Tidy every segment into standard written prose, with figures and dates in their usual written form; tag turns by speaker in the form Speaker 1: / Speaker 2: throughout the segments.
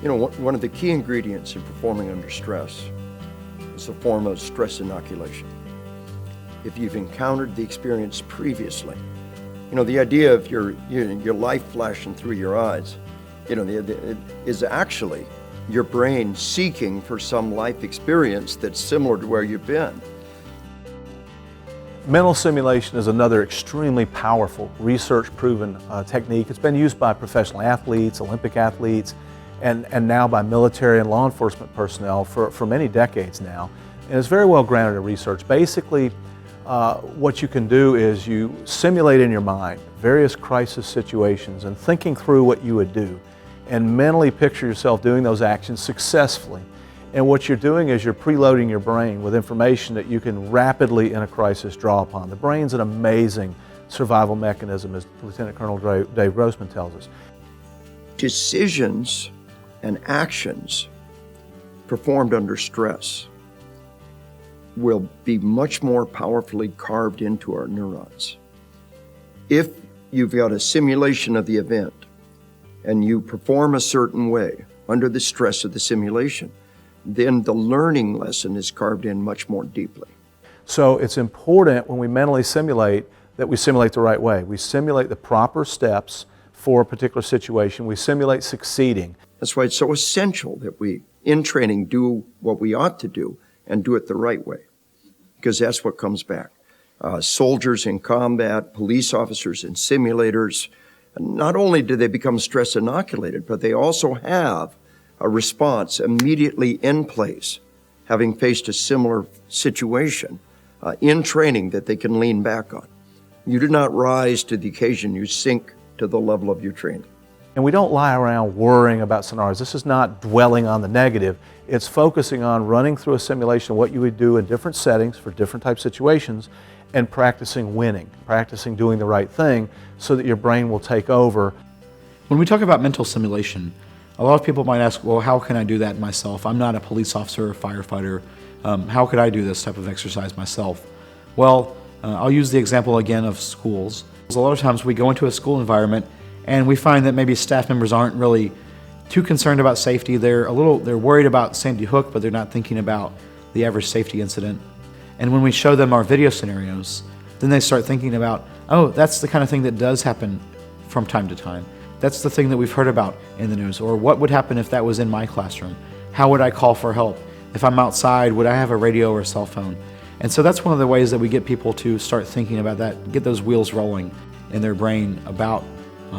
Speaker 1: You know, one of the key ingredients in performing under stress is a form of stress inoculation. If you've encountered the experience previously, you know, the idea of your life flashing through your eyes, you know, is actually your brain seeking for some life experience that's similar to where you've been.
Speaker 2: Mental simulation is another extremely powerful, research-proven technique. It's been used by professional athletes, Olympic athletes, and now by military and law enforcement personnel for many decades now. And it's very well grounded in research. Basically, what you can do is you simulate in your mind various crisis situations and thinking through what you would do, and mentally picture yourself doing those actions successfully. And what you're doing is you're preloading your brain with information that you can rapidly in a crisis draw upon. The brain's an amazing survival mechanism, as Lieutenant Colonel Dave Grossman tells us.
Speaker 1: Decisions and actions performed under stress will be much more powerfully carved into our neurons. If you've got a simulation of the event and you perform a certain way under the stress of the simulation, then the learning lesson is carved in much more deeply.
Speaker 2: So it's important when we mentally simulate that we simulate the right way. We simulate the proper steps for a particular situation. We simulate succeeding.
Speaker 1: That's why it's so essential that we, in training, do what we ought to do and do it the right way, because that's what comes back. Soldiers in combat, police officers in simulators, not only do they become stress inoculated, but they also have a response immediately in place, having faced a similar situation in training that they can lean back on. You do not rise to the occasion, you sink to the level of your training.
Speaker 2: And we don't lie around worrying about scenarios. This is not dwelling on the negative. It's focusing on running through a simulation of what you would do in different settings for different types of situations and practicing winning, practicing doing the right thing so that your brain will take over.
Speaker 3: When we talk about mental simulation, a lot of people might ask, well, how can I do that myself? I'm not a police officer or firefighter. How could I do this type of exercise myself? Well, I'll use the example again of schools. A lot of times we go into a school environment and we find that maybe staff members aren't really too concerned about safety. They're worried about Sandy Hook, but they're not thinking about the average safety incident. And when we show them our video scenarios, then they start thinking about, oh, that's the kind of thing that does happen from time to time. That's the thing that we've heard about in the news. Or what would happen if that was in my classroom? How would I call for help? If I'm outside, would I have a radio or a cell phone? And so that's one of the ways that we get people to start thinking about that, get those wheels rolling in their brain about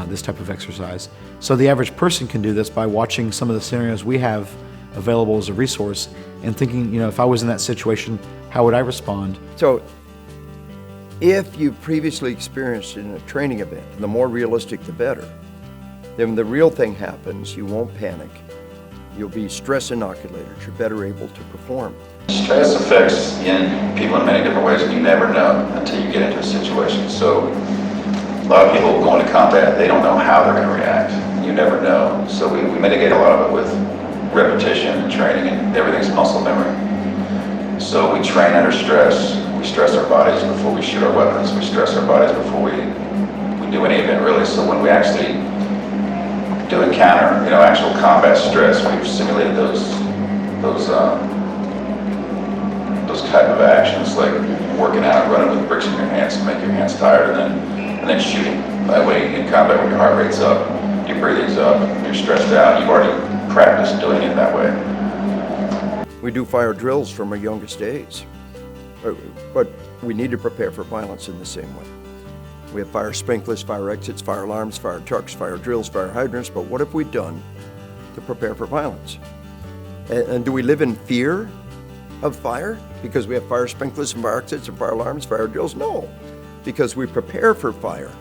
Speaker 3: this type of exercise. So the average person can do this by watching some of the scenarios we have available as a resource and thinking, you know, if I was in that situation, how would I respond?
Speaker 1: So if you've previously experienced it in a training event, the more realistic the better, then when the real thing happens, you won't panic. You'll be stress inoculated. You're better able to perform.
Speaker 4: Stress affects in people in many different ways, and you never know until you get into a situation. So a lot of people go into combat, they don't know how they're going to react. You never know. So we mitigate a lot of it with repetition and training, and everything's muscle memory. So we train under stress. We stress our bodies before we shoot our weapons. We stress our bodies before we do any event, really. So when we actually do encounter, you know, actual combat stress, we've simulated those type of actions, like working out, running with bricks in your hands to make your hands tired, and then shooting. That way, in combat, when your heart rate's up, your breathing's up, you're stressed out, you've already practiced doing it that way.
Speaker 1: We do fire drills from our youngest days, but we need to prepare for violence in the same way. We have fire sprinklers, fire exits, fire alarms, fire trucks, fire drills, fire hydrants, but what have we done to prepare for violence? And do we live in fear of fire because we have fire sprinklers and fire exits and fire alarms, fire drills? No, because we prepare for fire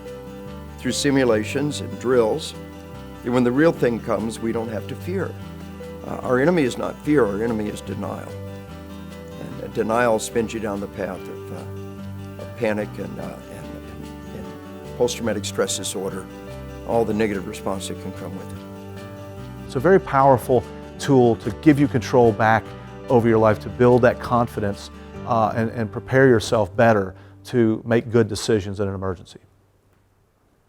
Speaker 1: through simulations and drills. And when the real thing comes, we don't have to fear. Our enemy is not fear, our enemy is denial. And denial spins you down the path of panic and post-traumatic stress disorder, all the negative response that can come with it.
Speaker 2: It's a very powerful tool to give you control back over your life, to build that confidence and prepare yourself better to make good decisions in an emergency.